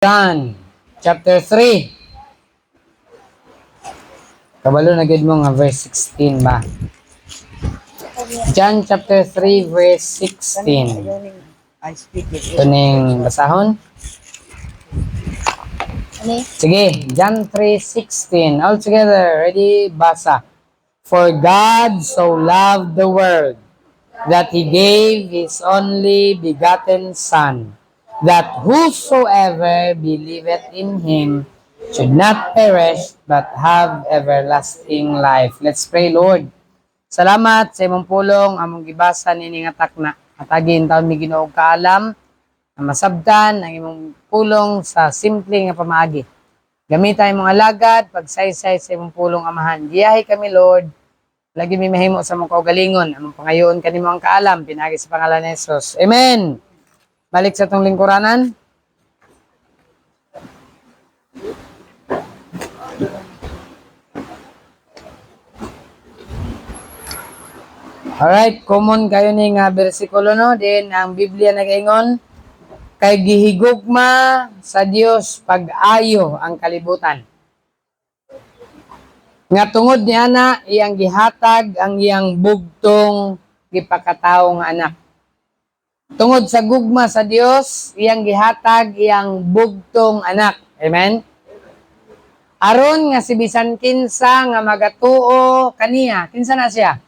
John, chapter 3. Kabalo na gid mo nga verse 16 ba? John chapter 3 verse 16. Ito ning basahon. Sige, John 3:16. All together, ready? Basa. For God so loved the world that He gave His only begotten Son, that whosoever believeth in Him should not perish, but have everlasting life. Let's pray, Lord. Salamat sa imong pulong, among gibasa nini nga takna. Atagin taon mi Ginoo kaalam, na masabtan ang imong pulong sa simple nga pamaagi. Gamitan imong alagad, pagsaysay sa imong pulong amahan. Giyahi kami, Lord. Lagi mi mahimo sa mong kaugalingon. Among pangayoon kanimo ang kaalam, pinagi sa pangalan ni Jesus. Amen. Balik sa tong lingkuranan. Alright, common kayo ni nga bersikulo no, din ang Biblia nagaingon kay gihigugma sa Dios pag-ayo ang kalibutan. Nga tungod ni ana iyang gihatag ang iyang bugtong gipakatawo nga anak. Tungod sa gugma sa Dios, iyang gihatag iyang bugtong anak. Amen. Aron nga si bisan kinsa nga magatuo kaniya, kinsa na siya?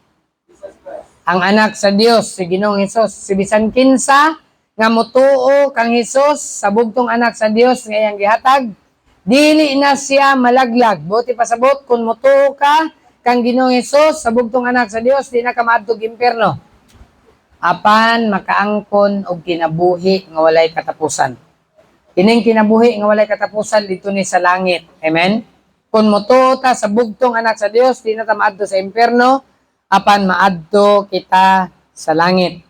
Ang anak sa Dios, si Ginoong Hesus. Si bisan kinsa nga motuo kang Hesus sa bugtong anak sa Dios nga iyang gihatag, dili na siya malaglag. Buti pasabot kung motuo ka kang Ginoong Hesus sa bugtong anak sa Dios, di na ka maadtog impierno. Apan makaangkon og kinabuhi nga walay katapusan. Kining kinabuhi nga walay katapusan dito ni sa langit. Amen. Kung motuo ta sa bugtong anak sa Dios, di na ta maadto sa impierno, apan maadto kita sa langit.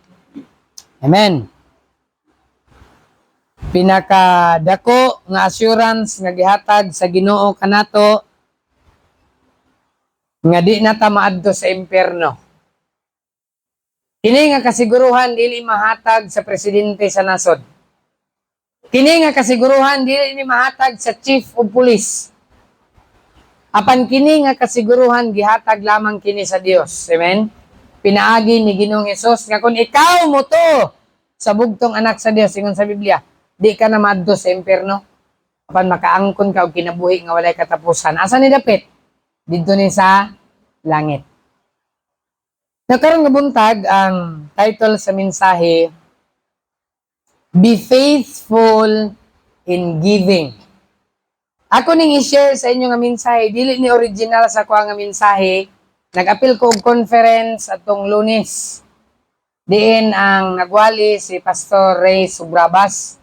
Amen. Pinakadako nga assurance nga gihatag sa Ginoo kanato nga di na ta maadto sa impierno. Kini nga kasiguruhan dili mahatag sa presidente sa nasod. Kini nga kasiguruhan dili ni mahatag sa chief of police. Apan kini nga kasiguruhan gihatag lamang kini sa Dios. Amen. Pinaagi ni Ginoong Hesus nga kung ikaw mo to sa bugtong anak sa Dios ingon sa Biblia, di ka na maadto sa impierno. Apan makaangkon ka og kinabuhi nga walay katapusan. Asa ni dapit? Didto ni sa langit. Nakaroon nga buntag ang title sa mensahe, Be Faithful in Giving. Ako ning i-share sa inyo nga mensahe, dili ni original sa ko nga mensahe. Nag-apil ko og conference atong Lunes. Diin ang nagwali si Pastor Ray Subrabas.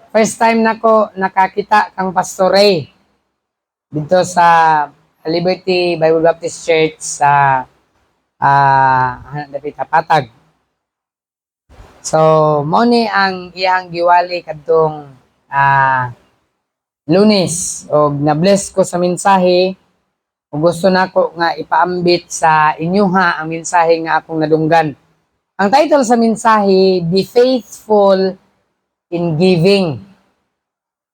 First time nako nakakita kang Pastor Ray dito sa Liberty Bible Baptist Church sa dapit Patag. So, mao ni ang iyang giwali kadtong Lunes, og na-bless ko sa mensahe ug gusto nako nga ipaambit sa inyuha ang mensahe nga akong nadunggan. Ang title sa mensahe, Be Faithful in Giving.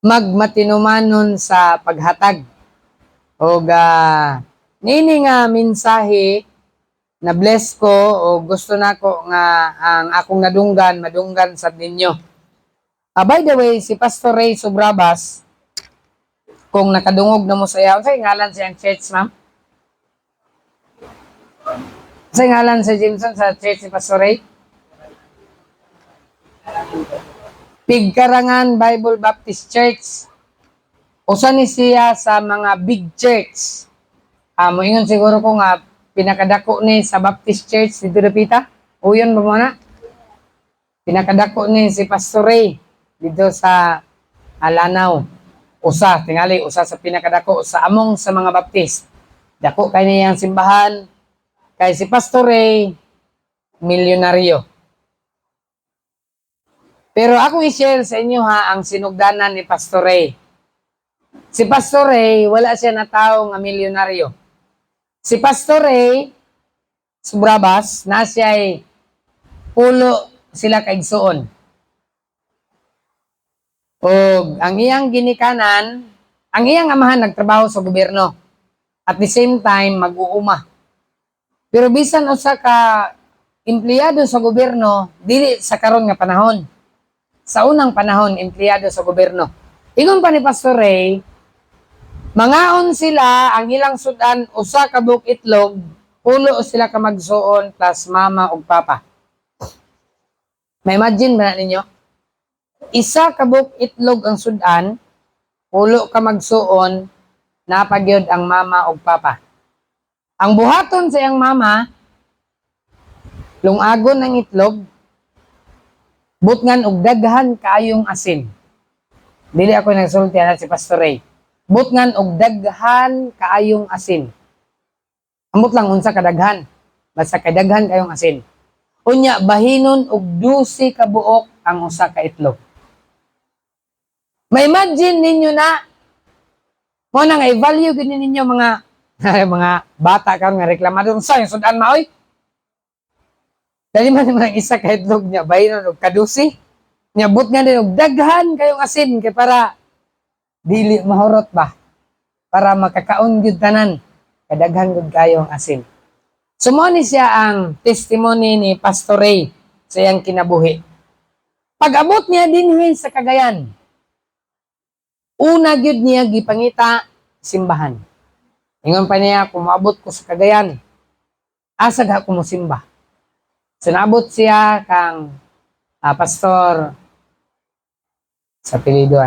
Magmatinumanon sa paghatag. Og nini nga mensahe na bless ko o gusto nako nga ang akong nadunggan madunggan sa ninyo. By the way, si Pastor Ray Subrabas, kung nakadungog na mo sa iya, unsay ngalan siyang church, ma'am? Unsay ngalan sa Jameson sa church ni Pastor Ray? Pigkarangan Bible Baptist Church. Usa ni siya sa mga big church. Moingon siguro ko nga pinakadako ni sa Baptist Church dito dapita. Uyon ba mo na? Pinakadako ni si Pastor Ray dito sa Lanao. Usa sa pinakadako sa among sa mga Baptist. Dako kay niyang simbahan. Kay si Pastor Ray, milyonaryo. Pero ako i-share sa inyo ang sinugdanan ni Pastor Ray. Si Pastor Ray, wala siya na tao nga milyonaryo. Si Pastor Ray Subrabas, na siya'y pulo sila kaigsuon. O ang iyang ginikanan, ang iyang amahan nagtrabaho sa gobyerno. At the same time, mag-uuma. Pero bisan usa ka empleyado sa gobyerno, dili sa karon nga panahon. Sa unang panahon, empleyado sa gobyerno. Ingon pa ni Pastor Ray, mangaon sila ang ilang sudan usa ka buok itlog, pulo sila ka magsuon plus mama ug papa. May imagine ba ninyo? Isa ka buok itlog ang sudan, pulo ka magsuon, napagyod ang mama ug papa. Ang buhaton sa iyang mama, lungagon ang itlog, butngan og daghan kaayong asin. Dili ako nagsulti na si Pastor Ray. Butngan og daghan kaayong asin. Ambot lang unsa kadaghan. Basta kadaghan kaayong asin. Unya bahinon og 12 ka buok ang usa ka itlog. Ma-imagine ninyo na mo na nga i-value gid ninyo mga mga bata karon nga reklamador sa yung sudan maoy. Dali man mga isa ka itlog niya bahinon og kadusi. Nyabot nga din og daghan kayong asin kay para dili mahurot ba. Para makakaon gyud tanan. Kadaghan gyud kayong asin. Sumoni siya ang testimony ni Pastor Ray sa iyang kinabuhi. Pag-abot niya dinhi sa Cagayan, una gyud niya gipangita simbahan. Ingon pa niya, kung maabot ko sa Cagayan, asag ako mo simba. Sinabot siya kang pastor sa apelyido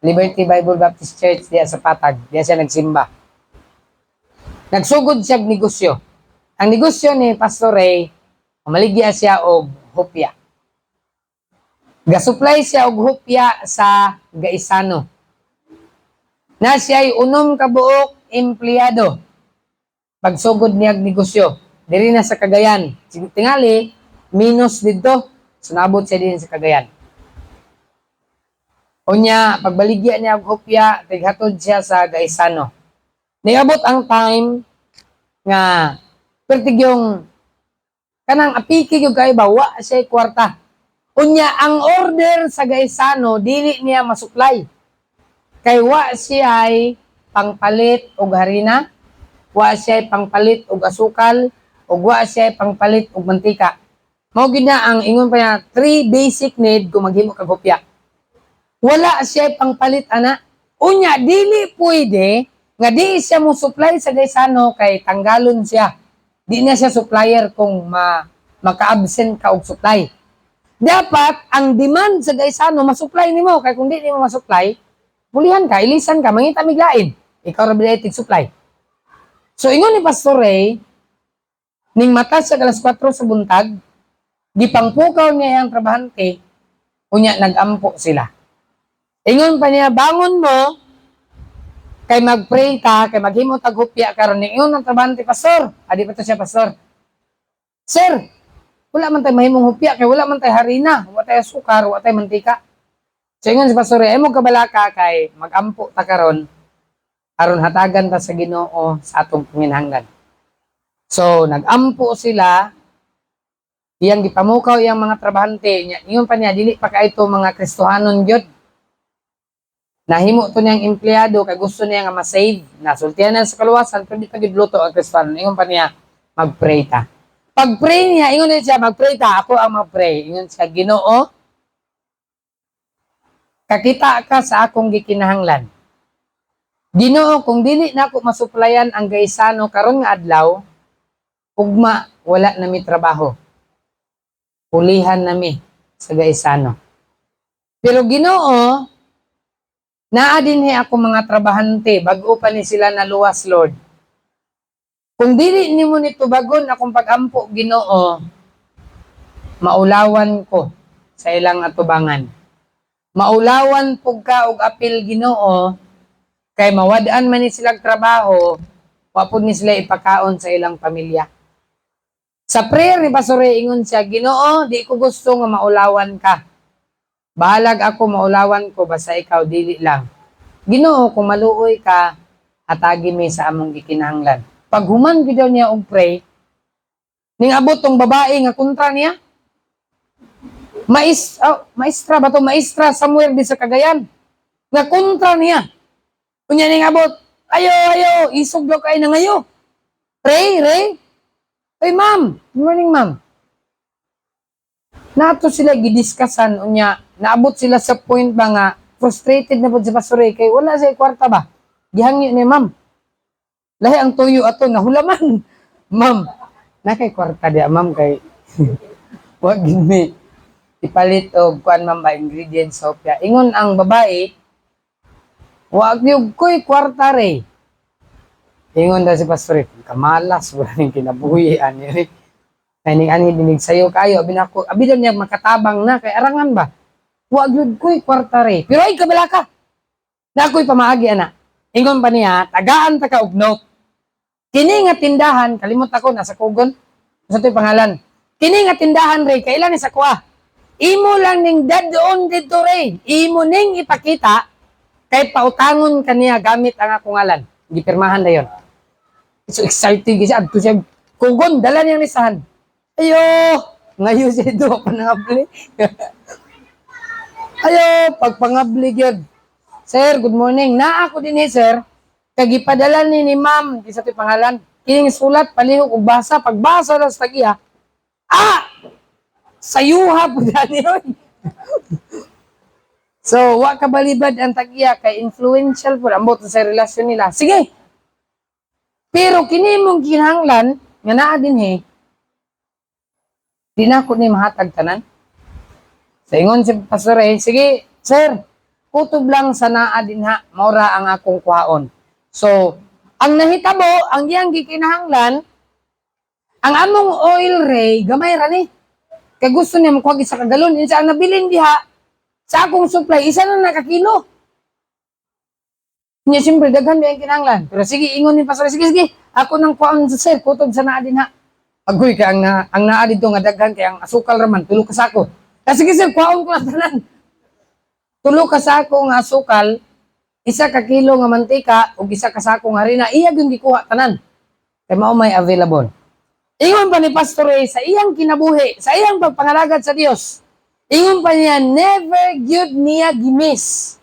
Liberty Bible Baptist Church diya sa Patag. Diya siya nagsimba. Nagsugod siya negosyo. Ang negosyo ni Pastor Ray, maligya siya og hopya. Gasupply siya og hopya sa Gaisano. Na siya ay unom ka buok empleyado. Pagsugod niya negosyo. Diri na sa Cagayan. Tingali, minus dito. Sunabot siya din sa Cagayan. Unya, pagbaligya niya og hopya, tighatod siya sa Gaisano. Niabot ang time nga pertig yung kanang apiki yung kay bawa siya kwarta. Unya, ang order sa Gaisano, dili niya masupply. Kay wa siya ay pangpalit og harina, wa siya ay pangpalit og asukal, ug wa siya ay pangpalit og mantika. Mao gid na ang ingon pa niya, 3 basic need kung maghimo kag hopya. Wala siya pangpalit ana. Unya dili pwede nga di siya mo supply sa Gaisano kay tanggalon siya. Di na siya supplier kung maka-absent ka og supply. Dapat ang demand sa Gaisano masupply nimo kay kung di nimo masupply, bulihan ka, ilisan ka, mangita miglain. Ikaw ra bilay supply. So ingon ni Pastor Ray, ning mata sa alas 4 sa buntag, gipangpukaw niya ang trabahante, unya nagampo sila. Ingon pa niya, bangon mo, kay mag-pray ta, kay maghimo tag hupya karon ni ingon ang trabahante, Pastor. Adi pa to siya, Pastor. Sir, wala man tay mahimong hupya, kay wala man tay harina, wala tay sukar, wala tay mantika. So ingon si Pastor, ay mo kabalaka kay magampo ta karon aron hatagan ta sa Ginoo sa atong panginahanglan. So nagampo sila, iyang gipamukaw iyang mga trabahante, ingon pa niya dili pa kaito mga Kristohanon gyud. Nahimo to niyang empleyado kay gusto niya nga ma-save. Nasultihan na sa kaluwasan pero di pa gid luto ang Kristohanon. Ingon pa niya mag-pray ta. Pag-pray niya, ingon niya mag-pray ta, ako ang mag-pray. Ingon siya, Ginoo, kakita ka sa akong gikinahanglan. Ginoo, kung dili na ako masuplayan ang Gaisano karon nga adlaw, ugma wala nami trabaho. Pulihan nami sa Gaisano. Pero Ginoo, naa dinhi ako mga trabahante, bag-o pa ni sila naluwas, Lord. Kung dili nimo nito bagon akong pag-ampo, Ginoo, maulawan ko sa ilang atubangan. Maulawan pug ka og apil, Ginoo, kay mawad-an man ni silang trabaho, wa pud ni sila ipakaon sa ilang pamilya. Sa prayer ni Pastor Ray, ingon siya, Ginoo, di ko gusto nga maulawan ka. Bahalag ako maulawan ko, basta ikaw dili lang. Ginoo, kung maluoy ka, hatagi mi sa among gikinahanglan. Pag human gid daw niya og pray, ning abot tong babae nga kontra niya, Maestra ba to? Maestra somewhere di sa Cagayan. Nga kontra niya. Kunya ning abot. Ayo, isuglo kay na ngayo. Ray. Ay, ma'am. Good morning, ma'am. Nato sila gidiskussan unya. Naabot sila sa point ba nga frustrated na po si Pastor Ray kay wala sa kwarta ba. Gihangyo ni ma'am. Lahi ang tuyo ato nahulaman. Ma'am, na kay kwarta dia ma'am kay wag gini ipalit og kuan ma'am ba ingredients of ya. Ingon ang babae, wag yung ko'y kwarta re. Ingon daw si Pastor Ray, kamalas wala ning kinabuhi ani. Kani ani dinig sayo kayo abi daw niya makatabang na kay arangan ba. Wag yun ko'y kwarta re. Pero ay kabala ka. Na ako'y pamaagi ana. Ingon pa niya, tagaan ta ka og note. Kini nga tindahan, kalimot ako, nasa Kugon. Sa ito'y pangalan. Kini nga tindahan, Ray, kailan ni sa kuha. Imo lang ning dadon dito, Ray. Imo ning ipakita, kay pautangon kaniya gamit ang akong ngalan. Gipirmahan na yun. So excited siya. Adto siya, Kugon, dala niyang lisahan. Ayo! Ngayon siya doon, panangabli. Ayo, pagpangabli yun. Sir, good morning. Na ako din sir. Kagipadala ni ma'am, isa ito'y pangalan. Kining sulat, palihog, ug basa. Pagbasa lang sa tagiya, sayuha po dali yun. So, wa kabalibad ang tagiya, kay influential po, ambot sa relasyon nila. Sige. Pero kini mong kinahanglan, nga naa din di na ako ni mahatag tanan. Sa ingon si Pastor Ray, sige, sir, kutob lang sa naa din maura ang akong kuhaon. So, ang nahitabo, ang iyang gikinahanglan, ang among oil ray, gamay ra ni. Kaya gusto niya makuha isa ka galon. Isa ang nabilin diha, sa akong supply, isa na nakakilo. Niya, siyempre, daghan ba yung kinahanglan. Pero sige, ingon ni Pastor, sige, ako nang kuhaon sa sir, kutob sa naa din Agoy, kaya ang naa dito nga daghan, kaya ang asukal raman, tulo ka sako. Kasi sige sir, kuhaon ko na tanan. Tulo ka sako nga asukal, isa ka kilo nga mantika ug isa ka sako nga harina, iya gyud gikuha tanan. Kay mao may available. Ingon pa ni Pastor Ray sa iyang kinabuhi, sa iyang pagpangalagad sa Dios. Ingon pa niya, never gyud niya gimis.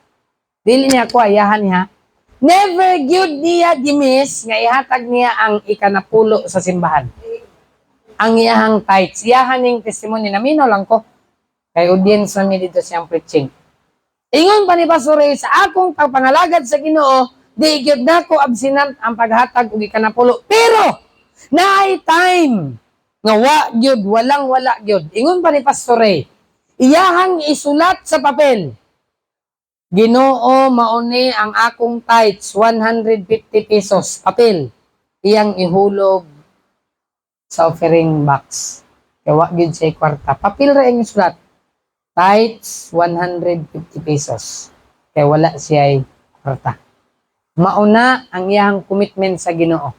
Dili niya ko ayahan niya. Never gyud niya gimis nga ihatag niya ang ikanapulo sa simbahan. Ang iyahang tithes, iyahan ning testimony na mino lang ko. Kay audience na mi dito siyang preaching. Ingon pa ni Pastor Ray, sa akong pagpangalagad sa Ginoo, di gyud nako absinant ang paghatag og ikanapulo. Pero naay time nga walang-wala gyud. Ingon pa ni Pastor Ray, iyahang isulat sa papel. Ginoo, mauni ang akong tithes, 150 pesos, papel. Iyang ihulog sa offering box. Kaya wa gyud siya kwarta. Papel ra ang isulat. Tithes, 150 pesos. Kaya wala siya kwarta. Mauna ang iyang commitment sa Ginoo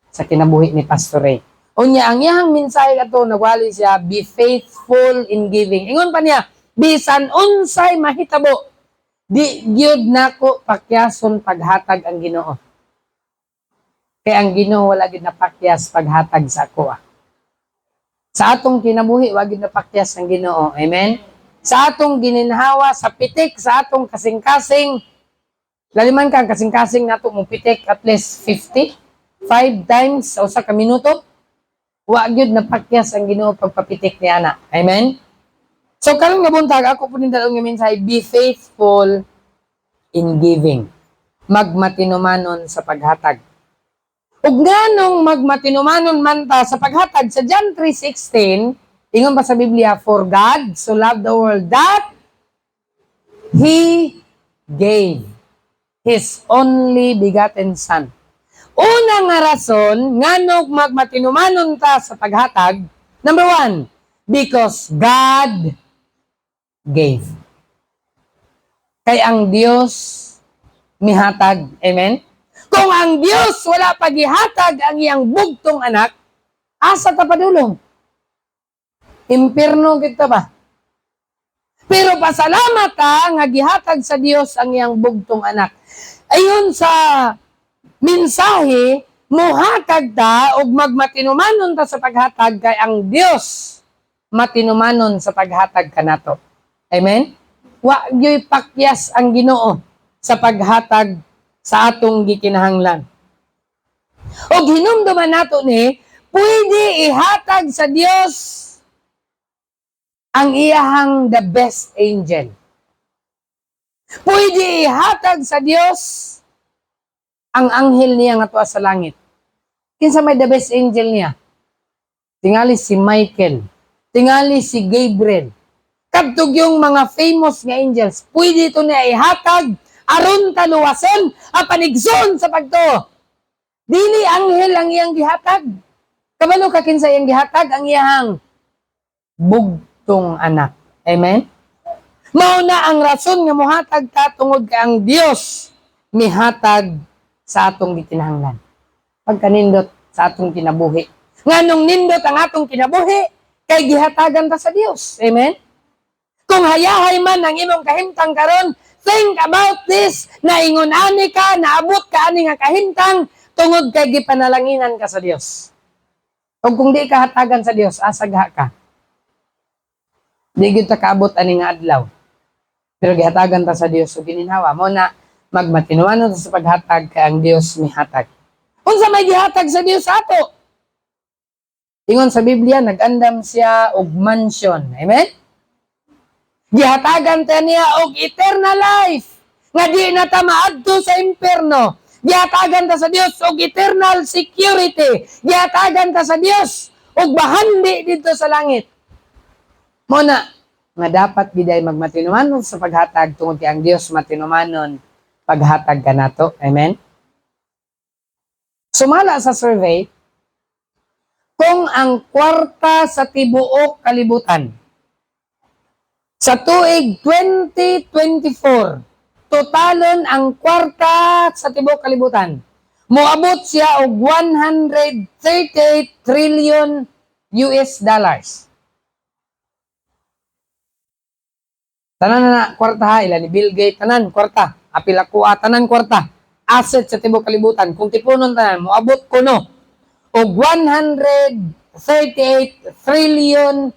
sa kinabuhi ni Pastor Ray. Unya, ang iyang mensahe ato nagwali siya, be faithful in giving. Ingon pa niya, bisan unsay mahitabo, di gyud nako pakyason paghatag ang Ginoo. Kaya ang Ginoo wala gyud napakyas paghatag sa ako. Sa atong kinabuhi, wag gyud napakyas ang Ginoo. Amen? Sa atong gininhawa, sa pitik, sa atong kasing-kasing, laliman kang kasing-kasing nato mong pitik at least 50, 5 times sa usa ka minuto, wa gyud napakyas ang Ginoo pagpapitik ni ana. Amen? So karon nga buntag ako po nindalong nga mensahe, be faithful in giving. Magmatinumanon sa paghatag. Ug nganong magmatinumanon man ta sa paghatag sa John 3:16, ingon pa sa Biblia, for God so loved the world that He gave His only begotten Son. Una nga rason, nganong magmatinumanon ta sa paghatag, number 1, because God gave. Kay ang Dios mihatag. Amen? Kung ang Dios wala pagihatag ang iyang bugtong anak, asa ta padulong? Impierno kita ba? Pero pasalamat ka nga gihatag sa Dios ang iyang bugtong anak. Ayon sa mensahe, muhatag ta og magmatinumanon ta sa paghatag kay ang Dios matinumanon sa paghatag kanato. Amen? Wa gyoy pakyas ang Ginoo sa paghatag sa atong gikinahanglan. O hinumduman nato ni, pwede ihatag sa Dios ang iyahang the best angel. Pwede ihatag sa Dios ang anghel niya nga tuwa sa langit. Kinsa may the best angel niya? Tingali si Michael. Tingali si Gabriel. Kadtog yung mga famous nga angels. Pwede ito niya ihatag aron taluwason apan igsoon sa pagtuo. Dili anghel ang iyang gihatag. Kabalo ka kinsa iyang gihatag ang iyang bugtong anak. Amen? Mao na ang rason nga mohatag ta tungod kay ang Dios mihatag sa atong gikinahanglan. Pagkanindot sa atong kinabuhi. Nganong nindot ang atong kinabuhi kay gihatagan ta sa Dios. Amen? Kung hayahay man ang imong kahimtang karon, think about this, na ingon ani ka, naabot ka ani nga kahimtang tungod kay gipanalanginan ka sa Dios. O kung di ka hatagan sa Dios, asagha ka. Di gyud ta kaabot ani nga adlaw. Pero gihatagan ta sa Dios ug gininhawa mo na magmatinuanon sa paghatag kay ang Dios mihatag. Unsa may gihatag sa Dios ato? Ingon sa Biblia, nag-andam siya og mansion. Amen? Gihatagan ta niya og eternal life nga di na ta maadto sa impierno. Gihatagan ta sa Dios og eternal security. Gihatagan ta sa Dios og bahandi dito sa langit. Muna, nga dapat giday magmatinumanon sa paghatag tungod kay ang Dios matinumanon paghatag kanato. Amen? Sumala sa survey, kung ang kwarta sa tibuok kalibutan sa tuig 2024, totalon ang kwarta sa tibuok kalibutan, moabot siya og 138 trillion US dollars. Tanan na kwarta ha, ilan ni Bill Gates, tanan kwarta, apil ako tanan kwarta, asset sa tibuok kalibutan, kung tipunon tanan, moabot ko no, og 138 trillion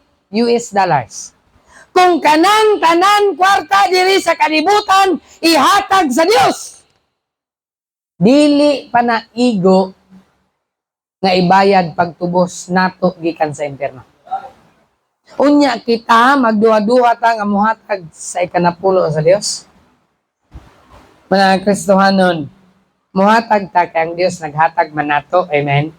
US dollars. Kung kanang tanan kwarta diri sa kalibutan, ihatag sa Dios. Dili pa na igo nga ibayad pagtubos nato gikan sa impierno. Unya kita magduha-duha ta nga mohatag sa ikanapulo sa Dios. Mga Kristohanon, mohatag ta kay ang Dios naghatag man nato. Amen.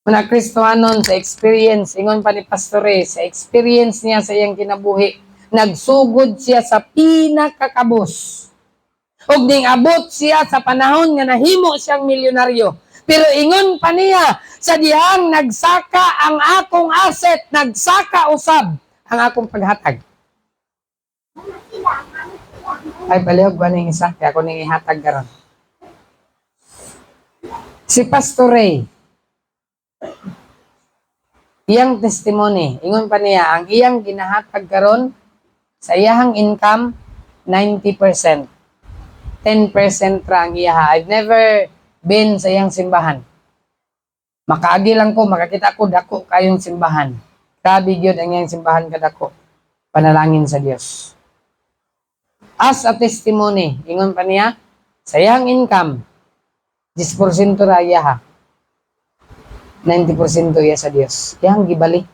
Mga Kristohanon, sa experience, ingon pa ni Pastore, sa experience niya sa iyang kinabuhi, nagsugod siya sa pinakakabos. Ug ding abot siya sa panahon nga nahimo siyang milyonaryo. Pero ingon pa niya, sa dihang nagsaka ang akong asset, nagsaka usab ang akong paghatag. Ay, palihog ba ning isa? Kaya ako ning ihatag karon. Si Pastor Ray, iyang testimony, ingon pa niya, ang iyang ginahatag karon sa iyang income, 90%. 10% ra ang iyaha. I've never been sa iyang simbahan. Makaagi lang ko, makakita ko, dako kayong simbahan. Grabe yun ang iyang simbahan kadako. Panalangin sa Dios. As a testimony, ingon pa niya, sa iyang income, 10% ra iyaha. 90% iya sa Dios. Iyang gibali.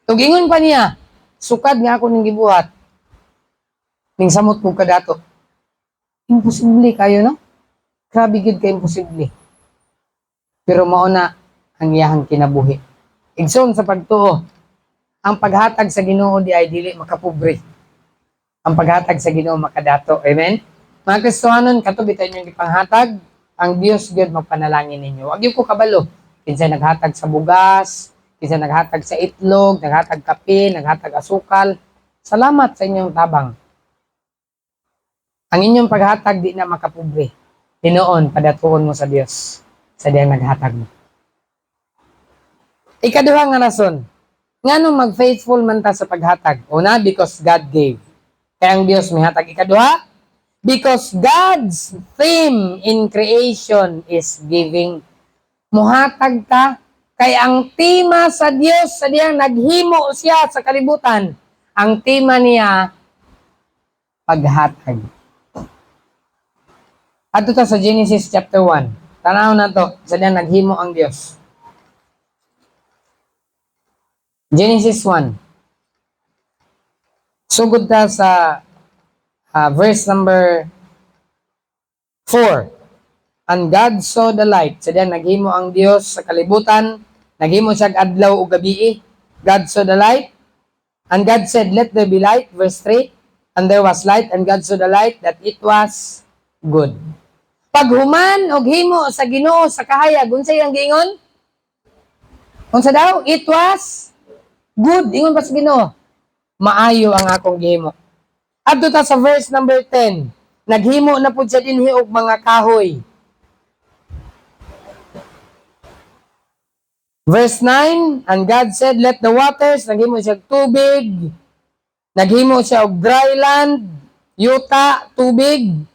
Tug ingon pa niya, sukad nga ako ning gibuhat. Ning samot ko kadato. Imposible kayo, no? Grabe gid kay imposible. Pero mao na ang iyahang kinabuhi. Igsoon sa pagtuo, ang paghatag sa Ginoo di ay dili makapobre. Ang paghatag sa Ginoo makadato. Amen? Mga Kristohanon, katubitan yung ipanghatag, ang Dios gyud magpanalangin ninyo. Wag ko kabalo. Kinsa naghatag sa bugas, kinsa naghatag sa itlog, naghatag kape, naghatag asukal. Salamat sa inyong tabang. Ang inyong paghatag di na makapobre. Hinoon, padatuon mo sa Dios sa diyang naghatag mo. Ikaduha nga rason, nganong mag-faithful man ta sa paghatag? Una, because God gave. Kaya ang Dios may hatag. Ikaduha, because God's theme in creation is giving. Muhatag ta Kay ang tema sa Dios sa diyang naghimo siya sa kalibutan, ang tema niya paghatag. Ato ta sa Genesis chapter 1. Tanaw na to, sa diyang naghimo ang Dios. Genesis 1. Sugod ta sa verse number 4. And God saw the light. Sa diyang naghimo ang Dios sa kalibutan, naghimo siya adlaw o gabi. God saw the light. And God said, let there be light. Verse 3. And there was light, and God saw the light, that it was good. Pag human og himo sa Ginoo sa kahayag, unsay ang giingon? Unsa daw? It was good. Ingon pa sa Ginoo, maayo ang akong gihimo. Adto ta sa verse number 10. Naghimo na pud siya dinhi og mga kahoy. Verse 9, and God said, let the waters, naghimo siya tubig, naghimo siya og dry land, yuta, tubig.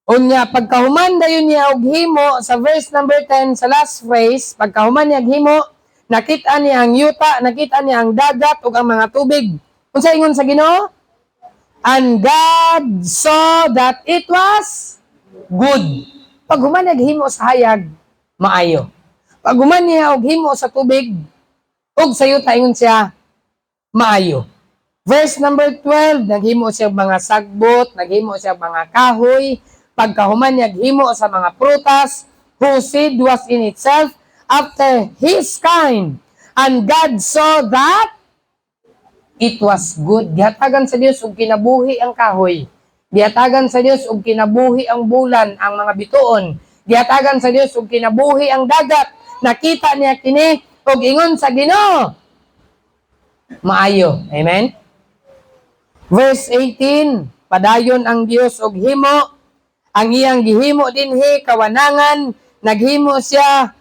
Unya, pagkahuman dayon niya og himo, sa verse number 10, sa last phrase, pagkahuman niya og himo, nakita niya ang yuta, nakita niya ang dagat ug ang mga tubig. Unsa ingon sa Ginoo? And God saw that it was good. Paghuman niya og himo sa hayag, maayo. Pag human niya og himo sa tubig, og sa yuta, ingon siya, maayo. Verse number 12, naghimo siya mga sagbot, naghimo siya mga kahoy, pagkahuman niya himo sa mga prutas, whose seed was in itself after his kind. And God saw that it was good. Gihatagan sa Dios og kinabuhi ang kahoy. Gihatagan sa Dios og kinabuhi ang bulan, ang mga bituon. Gihatagan sa Dios og kinabuhi ang dagat. Nakita niya kini og ingon sa Ginoo, maayo. Amen? Verse 18, padayon ang Dios og himo, ang iyang gihimo dinhi kawanangan, naghimo siya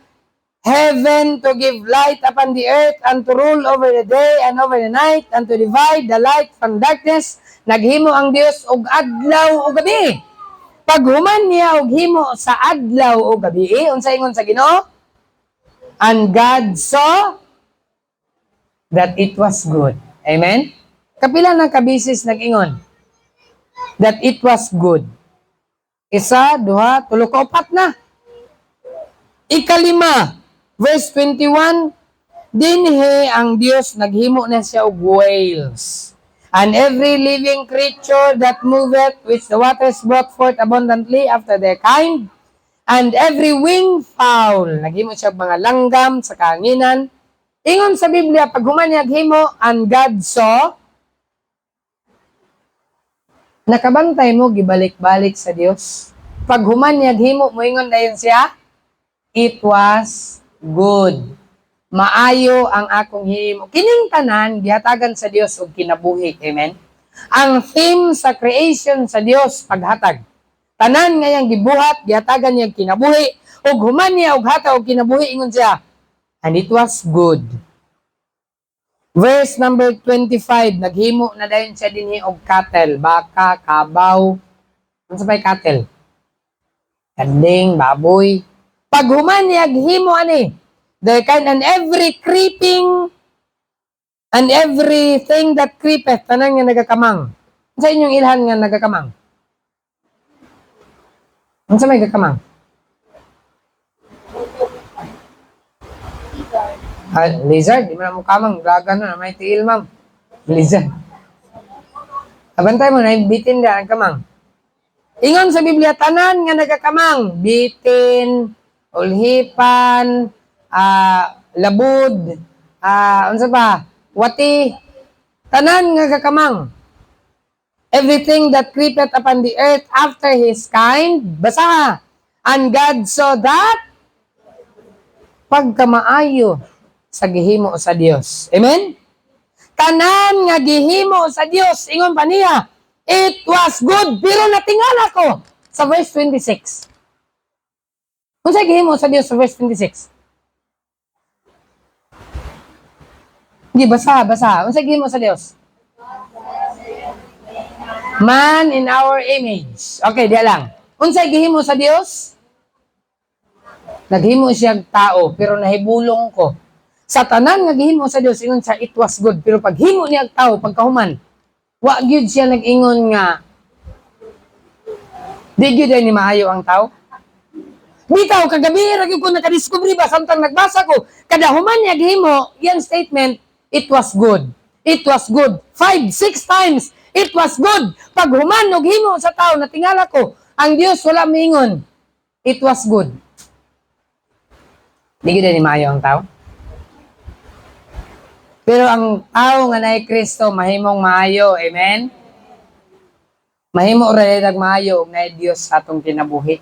heaven to give light upon the earth and to rule over the day and over the night and to divide the light from darkness. Naghimo ang Dios og adlaw o gabi. Paghuman niya og himo sa adlaw o gabi, unsa ingon sa Ginoo? And God saw that it was good. Amen? Kapila ng kabisis nag-ingon that it was good. Isa, duha, tulo, kaupat na. Ikalima, verse 21, dinhi ang Dios naghimo na siya og whales. And every living creature that moveth, which the waters brought forth abundantly after their kind, and every winged fowl, naghimo siya mga langgam sa kahanginan. Ingon sa Biblia, pag human niya himo, and God saw, nakabantay mo, gibalik-balik sa Dios. Pag human niya himo, moingon dayon siya, it was good. Maayo ang akong himo. Kining tanan, gihatagan sa Dios og kinabuhi. Amen? Ang theme sa creation sa Dios, paghatag. Tanan ngayang gibuhat, gihatagan niya kinabuhi, ug human niya og hata og kinabuhi, ingon siya, and it was good. Verse number 25, naghimo na dayon siya dinhi og cattle, baka, kabaw, unsa pay cattle? Kanding, baboy. Pag human niya himo ani, the kind and every creeping and everything that creepeth, tanan nga nagakamang. Unsa inyong ilhan nga nagakamang? Unsa may gakamang? Lizard, di mo na mo kamang, gaga na, may tiil, ma'am. Lizard. Abantay mo, naibitin na ang kamang. Ingon sa Biblia, tanan nga nagakamang, bitin, ulhipan, labud, unsa ba, wati, tanan nga gakamang. Everything that creepeth upon the earth after his kind, basa, and God saw that, pagkamaayo sa gihimo sa Dios. Amen? Tanan nga gihimo sa Dios, ingon pa niya, it was good, pero natingala ko sa verse 26. Kung sa gihimo sa Dios sa verse 26? Hindi, basa. Kung sa gihimo sa Dios? Man in our image. Okay, diya lang. Unsay gihimo sa Dios? Naghimo siya tao, pero nahibulong ko. Sa tanan nga gihimo sa Dios ingon siya it was good, pero pag himo niya tao pagkahuman, wa gyud siya nag-ingon nga di gyud ni maayo ang tao. Bitaw kagabi ra gyud ko nakadiskubre ba samtang nagbasa ko kada human niya gihimo yang statement it was good. It was good. 5, 6 times it was good. Pag human og himo sa tao natingala ko, ang Dios wala miingon it was good. Di gyud ni maayo ang tao. Pero ang tao nga naay Kristo mahimong maayo. Amen? Mahimo ra maayo og naay Dios sa atong kinabuhi.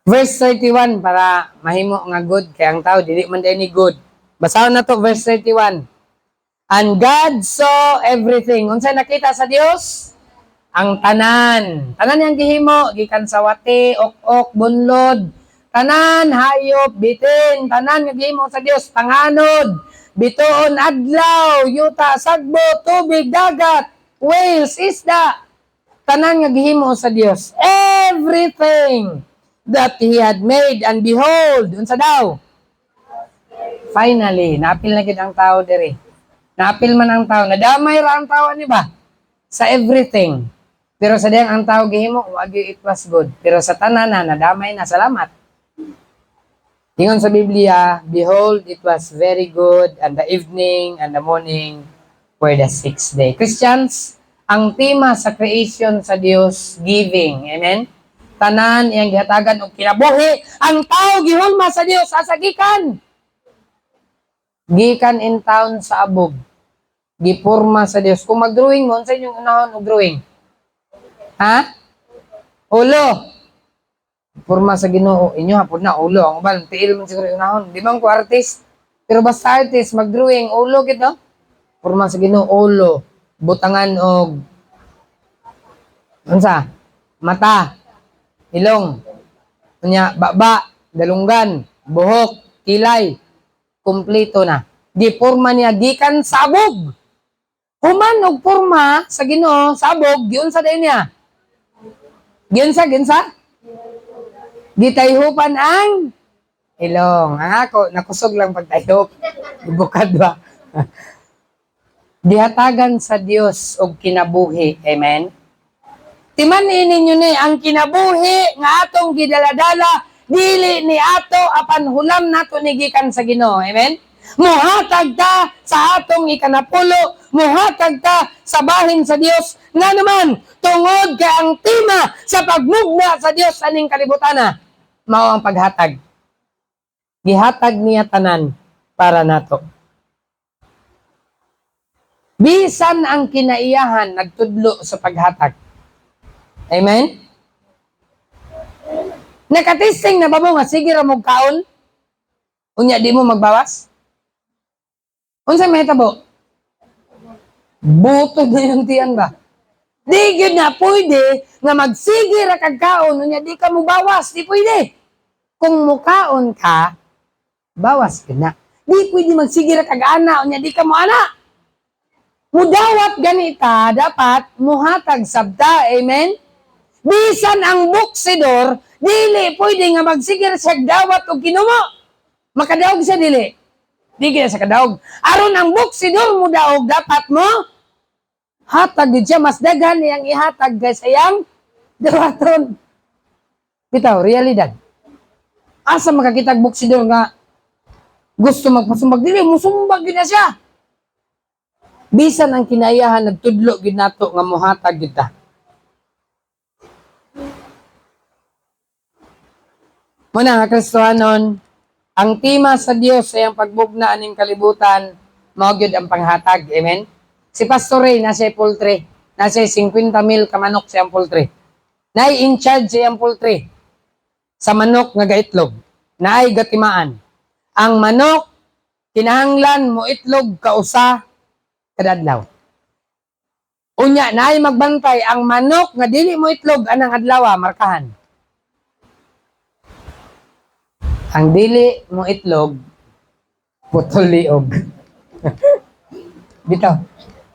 Verse 31 para mahimo nga good kay ang tao dili man day ni good. Basahon na to verse 31. And God saw everything. Unsa nakita sa Dios? Ang tanan. Tanan yang gihimo gikan sa wati, ok-ok, bunlod, tanan hayop, bitin, tanan nga gihimo sa Dios, tanganod, bituon adlaw, yuta, sagbo, tubig, dagat, whales, isda. Tanan nga gihimo sa Dios. Everything that He had made, and behold, unsa daw? Finally, napil na gid ang tao diri. Napil man ang tao, nadamay ra ang tao ani ba? Sa everything. Pero sa diyang ang tao gihimo, wagi it was good. Pero sa tanan na nadamay na, salamat. Ingon sa Biblia, behold, it was very good, and the evening and the morning were the sixth day. Christians, ang tema sa creation sa Dios, giving. Amen? Tanan, iyang gihatagan og kinabuhi. Ang tao gihulma sa Dios, asa gikan? Gikan in town sa abog. Giporma sa Dios. Kung mag-drawing mo, sa inyong unahon og drawing? Ha? Ulo. Porma sa Ginoo. Inyo hapon na ulo. Ang uban, tiil man siguro unahon. Di man ko artist. Pero basta artist, mag-drawing, ulo gito. Porma sa Ginoo, ulo. Butangan og unsa? Mata. Ilong. Unya, baba, dalunggan, buhok, kilay. Kompleto na. Giporma niya gikan sa abog. Human og porma sa Ginoo sa abog, giunsa day niya? Ginsa? Gitayhupan ang ilong. Ang ako, nakusog lang pagtayhop. Bukad ba? Dihatagan sa Dios og kinabuhi. Amen? Timan ninyo ni, ang kinabuhi nga atong gidaladala, dili ni ato apan hulam nato ni gikan sa Ginoo. Amen? Muhatag ta sa atong ikanapulo, muhatag ta sa bahin sa Dios. Nga naman, tungod kay ang tema sa pagmugna sa Dios aning kalibutana, mao ang paghatag. Gihatag niya tanan para nato. Bisan ang kinaiyahan nagtudlo sa paghatag. Amen? Nakatisting na ba mo nga sige ra mo kaon? Unya di mo magbawas? Unsa may hitabo? Butod na yung tiyan ba? Di gyud na pwede nga magsige ra kag kaon unya di ka mo bawas, di pwede. Kung mukaon ka, bawas ka na. Di pwede magsige ra kag ana unya di ka mo ana. Mudawat ganita dapat muhatag sabta, amen? Bisan ang buksidor, dili pwede nga magsige ra siya dawat og kinumo. Makadaog siya dili. Di kaya sa kadaog. Aron ang buksidor mo daog, dapat mo hatag din siya. Mas daghan niyang ihatag guys sayang dawaton. Bitaw, realidad. Asa makakitag buksidor nga gusto magpasumbag dili, musumbag din na siya. Bisan ang kinayahan, nagtudlo gid nato nga muhatag gid ta. Muna nga Kristohanon, ang tema sa Dios ay ang pagbugna aning kalibutan, mao gyud ang panghatag. Amen? Si Pastor Ray, nasa poultry. Nasa 50,000 kamanok siyang poultry. Naay in charge siyang poultry. Sa manok nga gaitlog. Naay gatimaan. Ang manok, kinahanglan mo itlog kausa kada adlaw. Unya, naay magbantay. Ang manok nga dili mo itlog anang adlaw, markahan. Ang dili mo itlog, putol liog. Bitaw,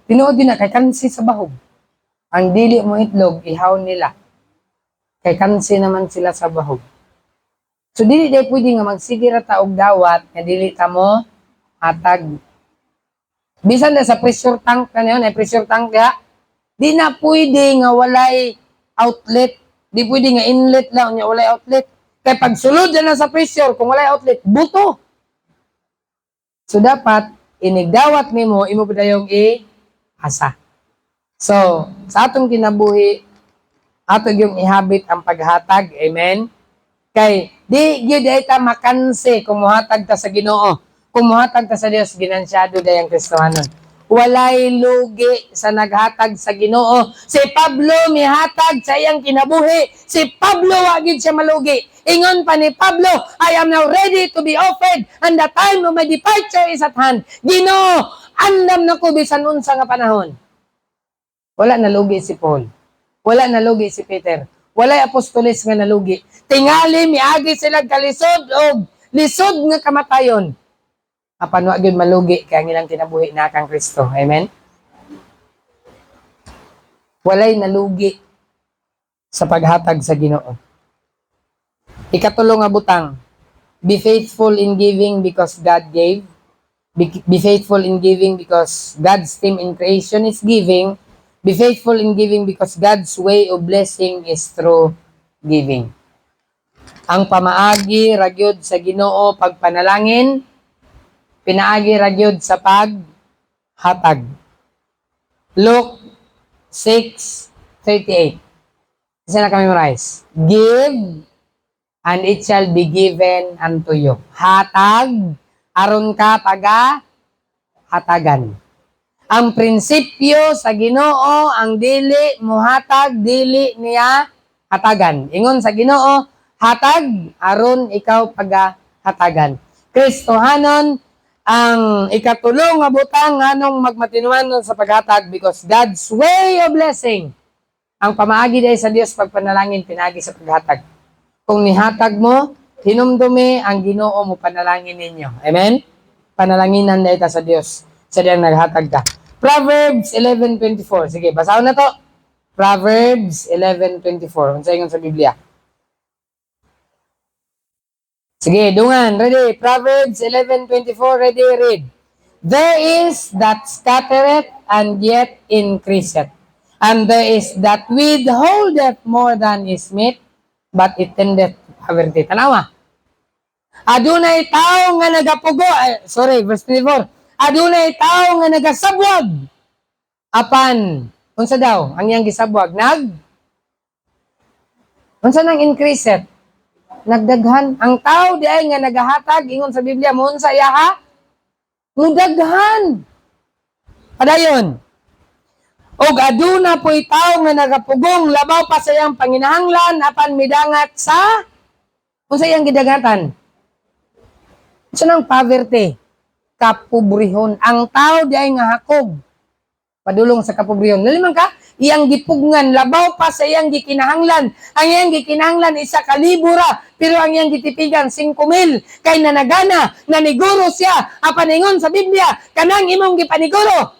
tinuod din na kay kansi sa bahog. Ang dili mo itlog, ihaw nila. Kay kansi naman sila sa bahog. So dili day pwede nga magsigira ta og dawat nga dili ta mo hatag. Bisan na sa pressure tank kaniyon, ay pressure tank ya. Di na pwede nga walay outlet. Di pwede nga inlet lang nya walay outlet. Kay pag sulod na sa pressure kung walay outlet, buto. So dapat inigdawat nimo imo padayong asa. So, sa atong kinabuhi, ato yung ihabit ang paghatag. Amen? Kay, di gyud ay ta makanse kung muhatag ta sa Ginoo. Kung muhatag ta sa Dios, ginansyado dayang Kristohanon. Walay lugi sa naghatag sa Ginoo. Si Pablo mihatag sa iyang kinabuhi. Si Pablo wagid siya malugi. Ingon pa ni Pablo, I am now ready to be offered and the time of my departure is at hand. Ginoo, andam na ko bisan unsa nga panahon. Wala nalugi si Paul. Wala nalugi si Peter. Walay apostoles nga nalugi. Tingali miagi sila kalisod og lisod nga kamatayon. Apan wa gyud malugi kay ang ilang kinabuhi na kang Kristo. Amen. Walay nalugi sa paghatag sa Ginoo. Ikatulo nga butang. Be faithful in giving because God gave. Be faithful in giving because God's theme in creation is giving. Be faithful in giving because God's way of blessing is through giving. Ang pamaagi ragyod sa Ginoo pagpanalangin, pinaagi ragyod sa paghatag. Luke 6:38. Isa na memorize. Give and it shall be given unto you. Hatag aron ka hatagan. Ang prinsipyo sa Ginoo ang dili muhatag, dili niya hatagan. Ingon sa Ginoo, hatag aron ikaw hatagan. Kristohanon ang ikatulo nga butang nganong magmatinuan sa paghatag because God's way of blessing. Ang pamaagi dahil sa Dios pagpanalangin pinagi sa paghatag. Kung nihatag mo, hinumdumi ang Ginoo mo panalangin ninyo. Amen? Panalanginan dahil sa Dios sa diyang naghatag ka. Proverbs 11:24. Sige, basahin na to. Proverbs 11:24. Unsa ingon sa Biblia? Sige, dungan. Ready? Proverbs 11:24. Ready? Read. There is that scattereth and yet increaseth. And there is that withholdeth more than is meet, but it tendeth to poverty. Tanawa. Adunay tao nga nagapugo. Verse 24. Adunay tao nga nagasabwag. Apan, unsa daw? Ang iyang gisabwag, unsa nang increase? Nagdaghan. Ang tao di ay nga nagahatag, ingon sa Biblia, mo unsa iyaha? Nagdaghan. Padayon. Og aduna po'y tao nga nagapugong, labaw pa sa iyang panginahanglan, apan midangat sa, unsa iyang gidagatan? Unsa nang poverty? Kapobrehon. Ang tao di ay nga hakog. Padulong sa kapobrehon. Nalimang ka, iyang gipugngan, labaw pa sa iyang gikinahanglan. Ang iyang gikinahanglan, 1,000 pero ang iyang gitipigan, 5,000. Kay nanagana, naniguro siya. Apaningon sa Biblia, kanang imong gipaniguro.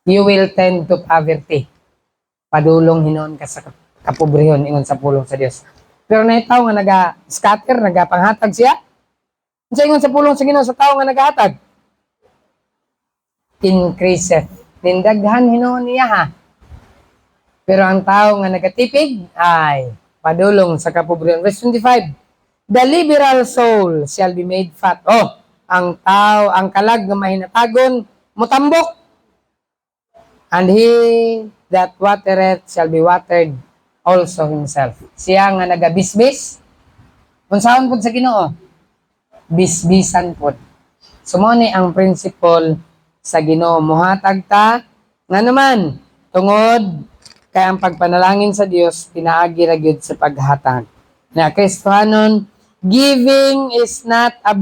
You will tend to poverty. Padulong hinoon ka sa kapobrehon, ingon sa pulong sa Dios. Pero na itaw nga naga-scatter, nagapanghatag siya, sa ingon sa pulong sa Ginoo sa tao nga naghatag. Increaseth. Nindaghan hinoon niya ha. Pero ang tao nga nagatipig ay padulong sa kapobrehon. Verse 25. The liberal soul shall be made fat. Ang tao, ang kalag nga mahinatagon, mutambok. And he that watereth shall be watered also himself. Siya nga nagabisbis. Unsaon pud sa Ginoo? Bisbisan po. Sumuni ang principle sa Ginoo. Muhatag ta, nga naman, tungod, kaya ang pagpanalangin sa Dios, pinaagi ra gyud sa paghatag. Na Kristohanon, giving is not a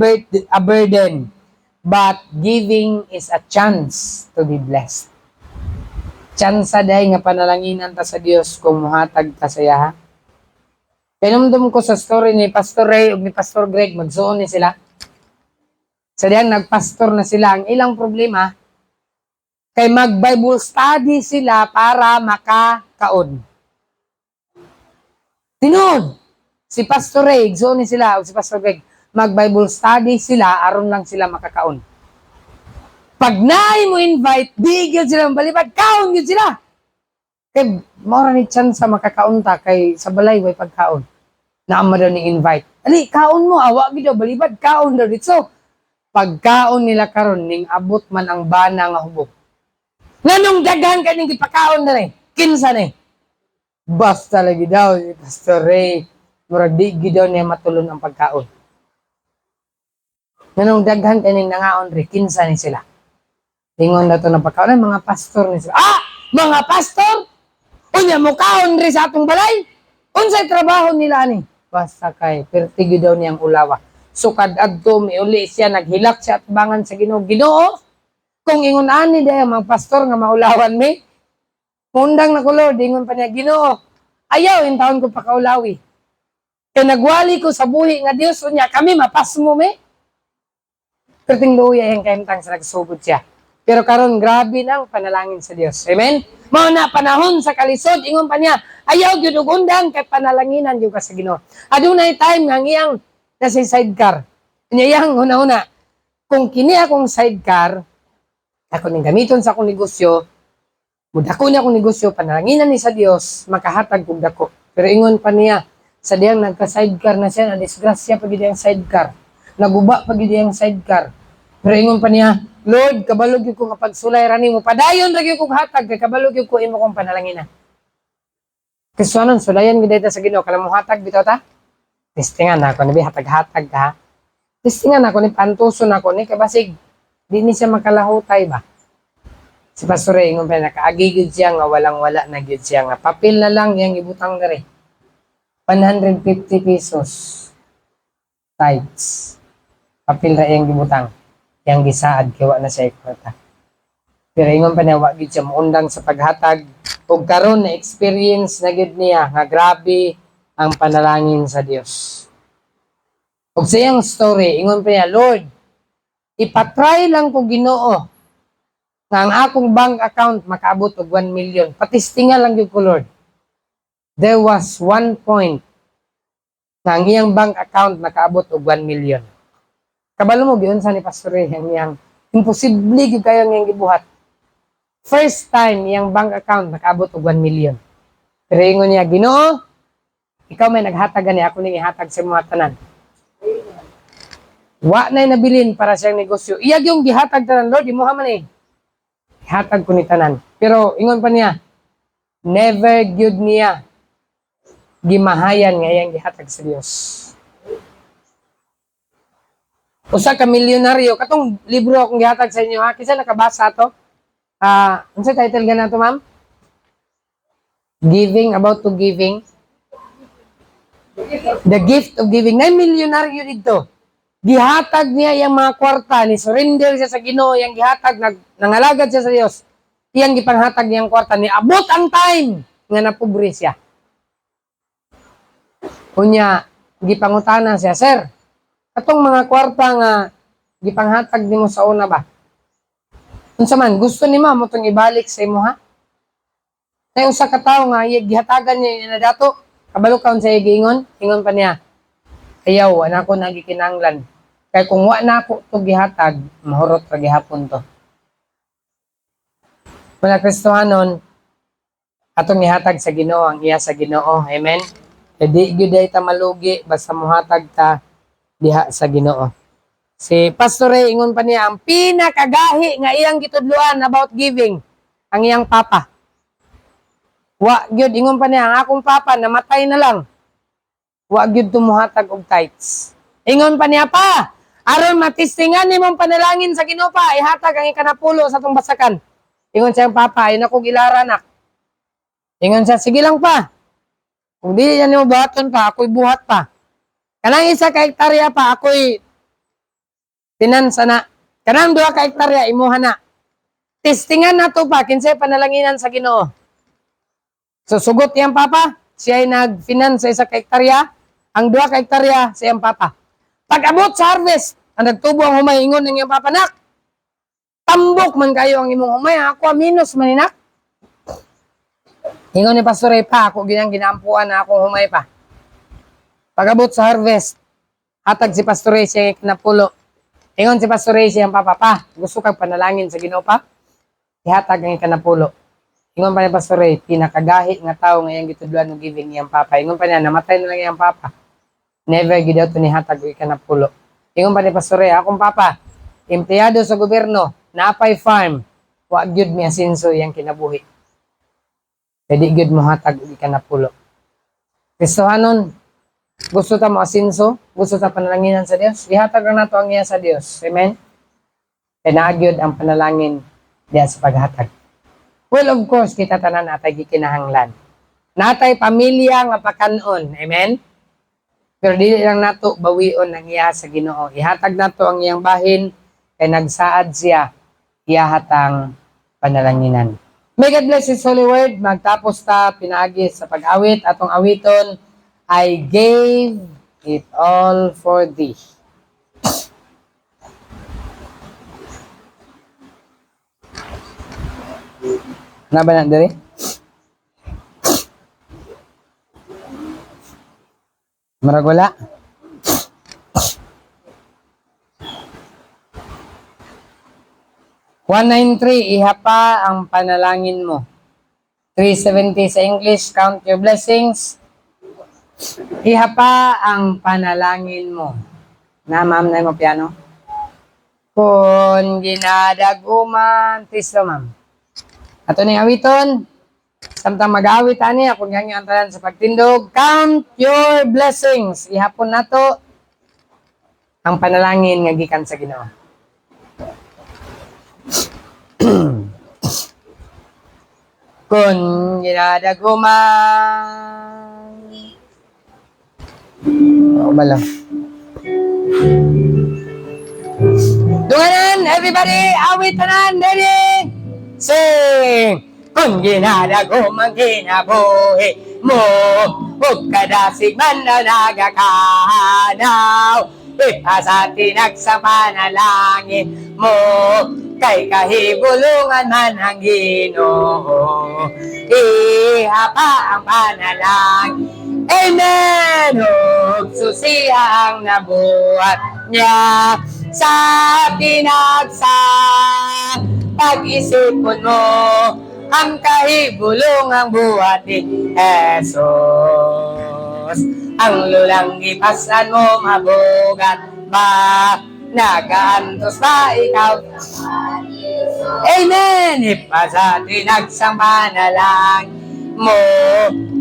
burden, but giving is a chance to be blessed. Chance day nga panalanginan ta sa Dios kung muhatag ta sa iya. Pinumdum ko sa story ni Pastor Ray ug ni Pastor Greg, magsuon ni sila. Sa diyan nagpastor na sila. Ang ilang problema, kay mag-Bible study sila para makakaon. Tinod. si Pastor Ray, so ni sila, o si Pastor Greg, mag-Bible study sila, aron lang sila makakaon. Pag naay mo invite, di gyud sila balibad, kaon gyud sila. Kay mora ni chance sa makakaon ta kay sa balay way pagkaon. Naama daw ni invite. Ali, kaon mo, awa gyud daw balibad, kaon daw dito. Pagkaon nila karon ning abot man ang bana nga hubog. Nganong daghan kaning gipakaon na kinsa ni? Basta lagi daw si Pastor Ray. Murag di gyud daw niya matulon ang pagkaon. Nganong daghan kaning nangaon ri kinsa ni sila? Tingon na to ng pagkaon, mga pastor ni sila. Ah! Mga pastor? Unya mo kaon ri sa atong balay? Unsay trabaho nila ni? Basta kay pertigyo daw niyang ulawa. So kadadto miuli siya naghilak siya at bangan sa Ginoo. Ginoo, kung ingon ani day mga pastor nga maulawan mi, mundang na kulo, dingon pa niya, Ginoo, ayaw in taon ko pakaulawi. Kaya nagwali ko sa buhi nga Dios unya kami mapasmo mi. Perting luya yung kaimtang sa nagsugod siya. Pero karon grabe nang panalangin sa Dios. Amen? Mao na panahon sa kalisod, ingon pa niya, ayaw gyud og undang kay panalanginan gyud ka sa Ginoo. Adunay time nga iyang nasa sidecar. Iyang una-una, kung kini akong sidecar, ako ning gamiton sa akong negosyo, mudako niya akong negosyo, panalanginan ni sa Dios, makahatag kog dako. Pero ingon pa niya, sa diyang nagka-sidecar na siya, na disgrasya pag iyang sidecar. Naguba pag iyang sidecar. Pero ingon pa niya, Lord, kabalog yung kong kapagsulay rani mo. Padayon lagi kong hatag, kay kabalog yung ko imo kong panalanginan. Kasuanon, sulayan gid sa Ginoo, kanang mo hatag bitaw ta? Testingan ako ni hatag-hatag ka. Testingan ako ni pantuso na ako ni kay basig di ni siya makalahutay ba. Si Pastor Ray ingon pa nakaagi gyud siya nga walang-wala na gyud siya nga papel na lang yang ibutang dere. 150 pesos. Tithes. Papel ra yang gibutang. Yang gisaad kay wa na siya ikwarta. Pero ingon pa niya wa gyud siya muundang sa paghatag ug karon na experience na gyud niya nga grabe ang panalangin sa Dios. Ug sa iyang story ingon pa niya, Lord, ipatry lang ko Ginoo nga ang akong bank account makaabot og 1 million. Patistingan lang gyud ko Lord. There was one point na ang iyang bank account nakaabot og 1 million. Kabalo mo giun sa ni Pastor Ray yang imposible gyud kayo nga gibuhat. First time iyang bank account nakaabot og 1 million. Pero ingon niya, Ginoo, ikaw may naghatag gani ako ning ihatag sa mga tanan. Wa nay nabilin para siyang negosyo. Iyag yung gihatag tanan Lord, imuha man eh. Ihatag ko ni tanan. Pero ingon pa niya, never gyud niya gimahayan nga iyang gihatag sa Dios. Usa ka milyonaryo, katong libro akong gihatag sa inyo ha, kinsa nakabasa to? Unsa title gana to, ma'am? Giving, about to giving. The gift of giving. Na milyonaryo dito. Gihatag niya yung mga kwarta, ni surrender siya sa Ginoo, yung gihatag, nangalagad siya sa Dios. Iyang gipanghatag niyang kwarta, ni abot ang time nga napobre siya. Kunya, gipangutana siya, Sir, atong mga kwarta nga gipanghatag nimo sa una ba? Unsa man gusto nimo mo tong ibalik sa imo ha? Tay usa ka tawo nga gihatagan niya na dato, kabalo kaon sa giingon, ingon pa niya. Ayaw ana ko nagikinanglan. Kay kung wa na ako to gihatag, mahurot ra gihapon to. Mga Kristohanon, atong ihatag sa Ginoo ang iya sa Ginoo. Amen. Kay di gyud ta malugi basta mohatag ta diha sa Ginoo. Si Pastor Ray, ingon pa niya, ang pinakagahi nga iyang gitudluan about giving, ang iyang papa. Wa gyud ingon pa niya, ang akong papa namatay na lang. Wa gyud tumuhatag og tithes. Ingon pa niya pa, aron matistingan nimong panalangin sa Ginoo pa, ihatag ang ikanapulo sa atong basakan. Ingon siya ang papa, ay naku gilara nak. Ingon siya, sige lang pa. Kung di yan yung buhaton pa, ako'y buhat pa. Kanang isa ka hektarya pa, ako'y pinansa na. Kanang 2 ka hektarya, imuha na. Testingan na to pa, kinsay panalanginan sa Ginoo. So, sugot niyang papa, siya ay nag-finance sa 1 ka hektarya, ang 2 ka hektarya sa iyang papa. Pag abot sa harvest, ang nagtubo ang humay, ingon ng iyang papa, nak, tambok man kayo ang imong humay, ako minus maninak. Ingon ni Pastor Ray pa, ako ginampuan na akong humay pa. Pag-abot sa harvest, hatag si Pastor Ray siya kinapulo. Ingon si Pastor Ray siya, Papa, gusto kang panalangin sa Ginoo pa? Ihatag ang kanapulo. Ingon pa ni Pastor Ray, pinakagahi nga tao ngayong gitudluan ng giving iyang papa. Ingon pa niya, namatay na lang iyang papa. Never gidaw to ni hatag ang kanapulo. Ingon pa ni Pastor Ray, akong papa, empleyado sa gobyerno, naapay farm, wa gyud mi asinso iyang kinabuhi. Pwede gyud mo hatag og kanapulo. Kristohanon, gusto ta mo asinso, gusto ta panalanginan sa Dios, ihatag lang nato ang iya sa Dios. Amen. Kaya naagyod ang panalangin diya sa paghatag. Well, of course, kita tanan natay gikinahanglan. Natay pamilya nga pakanon. Amen. Pero dili lang nato bawion ang iya sa Ginoo. Ihatag nato ang iyang bahin kay nagsaad siya iyahatang panalanginan. May God bless His holy word. Magtapos ta pinaagi sa pag-awit. Atong awiton, I gave it all for thee. Na ba na diri? Marag wala. $193, ihapa ang panalangin mo. $370 sa English, count your blessings. Ihapa ang panalangin mo. Na, ma'am, na mo piano. Kung ginadaguman, tisto, ma'am. Ato na yung awiton. Samtang mag-awit, ani, akong yang antalan sa pagtindog. Count your blessings. Ihapon na to ang panalangin nga gikan sa Ginoo. Kung ginadaguman. Oo ba lang? Dunganan, everybody, awit tanan, ready? Sing! Kung ginadaguman ginabuhi mo, huwag kadasig man na nagakanaw. Ipasatinag sa panalangin mo, kay kahibulungan man ang Ginoo. Ihapa ang panalangin. Amen! Huwag susihang nabuhat niya sa pinagsa. Pag-isipon mo ang kahibulungang buhat ni Jesus. Ang lulang ipasan mo mabugat ba? Nagaantos ba ikaw? Amen! Ipasatinag sa panalangin mo,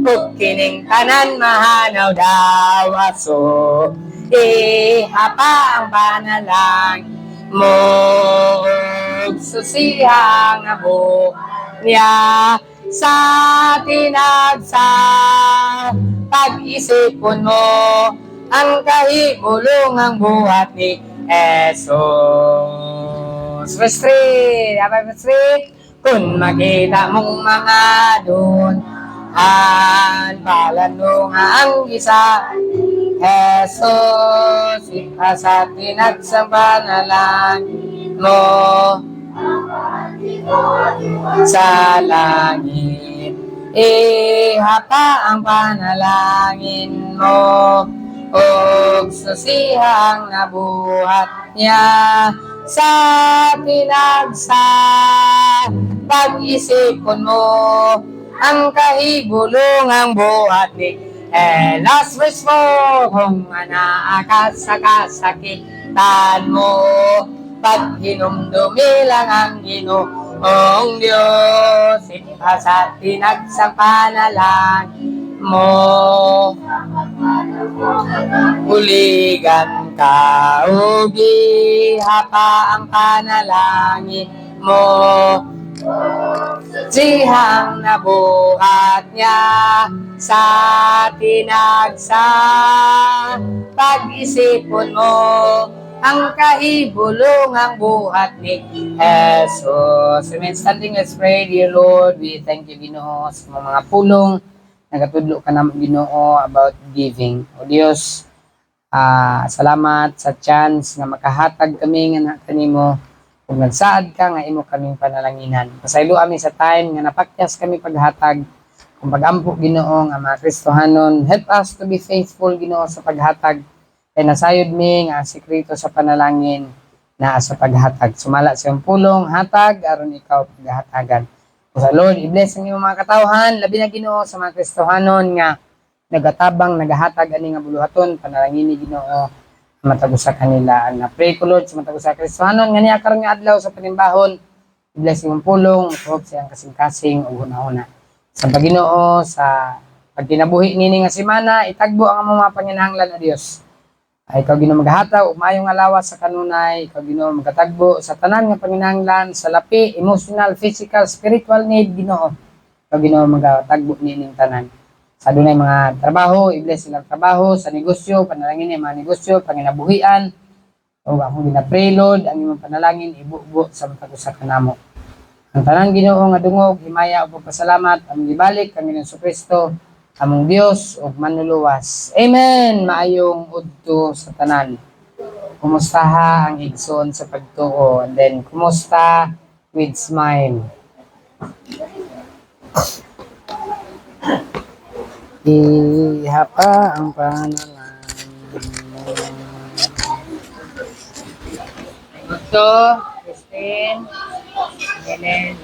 kung kining tanan mahanaw daw aso. Ihapa ang panalangin mo, susihang abo niya sa tinagsa. Pag-isipon mo ang kahibulungang buhat ni Jesus. Verse 3. Verse 3. Kung makita mong mga doon, palanong ang isa, Jesus, ipasatin at sa panalangin mo sa langit. Ihapa ang panalangin mo, o susihang nabuhat niya sa pinagsa. Pag-isipon mo ang kahibulungang buhat ni last verse mo, kung anaakas sa kasakitan mo, pag hinumdumi lang ang Ginoong Diyos, ipasatinag sa panalangin mo, huligan ka, ihapa ang panalangin mo, sihang nabuhat niya sa tinagsa. Pag-isipon mo ang kahibulungang buhat ni Jesus. Amen. Standing, let's pray. Dear Lord, we thank you, Ginoo, sa mga pulong nagatudlo ka naman, Ginoo, about giving. O Diyos, salamat sa chance na makahatag kami nga kanimo. Kung nagsaad ka nga imo kaming panalanginan. Pasaylo kami sa time nga napakyas kami paghatag. Kung pagampo Ginoo nga mga Kristohanon, help us to be faithful Ginoo sa paghatag kay nasayod mi nga ang sekreto sa panalangin na sa paghatag. Sumala sa iyong pulong, hatag, aron ikaw paghatagan. O sa Lord, i-bless ang iyong mga katawhan, labi na Ginoo sa mga Kristohanon nga nagatabang, nagahatag ani nga buluhaton, panalangin ni Ginoo matag usa kanila. Na pray ko Lord sa matag usa ka Kristohanon nga niya karon nga adlaw sa panimbahon. I-bless iyong pulong, hope sa iyang kasing-kasing ug una-una. Sa Ginoo sa pagkinabuhi nini nga semana, itagbo ang among mga panginahanglan o Dios. Ay ikaw Ginoo maghataw og maayong nga lawas sa kanunay, ikaw Ginoo magatagbo sa tanan nga panginahanglan sa lapi, emotional, physical, spiritual need Ginoo. Ikaw Ginoo magatagbo nining tanan. Sa dunay mga trabaho, i-bless silang trabaho, sa negosyo, panalangin ni mga negosyo, panginabuhian. O akong ginapray Lord, ang imong panalangin ibubo sa matag usa kanamo. Ang tanan Ginoo nga dungog, himaya ug pasalamat ang gibalik kami ng Kristo among Dios ug manluluwas. Amen. Maayong udto sa tanan. Kumusta ha ang igsoon sa pagtuo? And then kumusta with smile? Ihapa ang panalangin mo. Ito, Christine, Helen,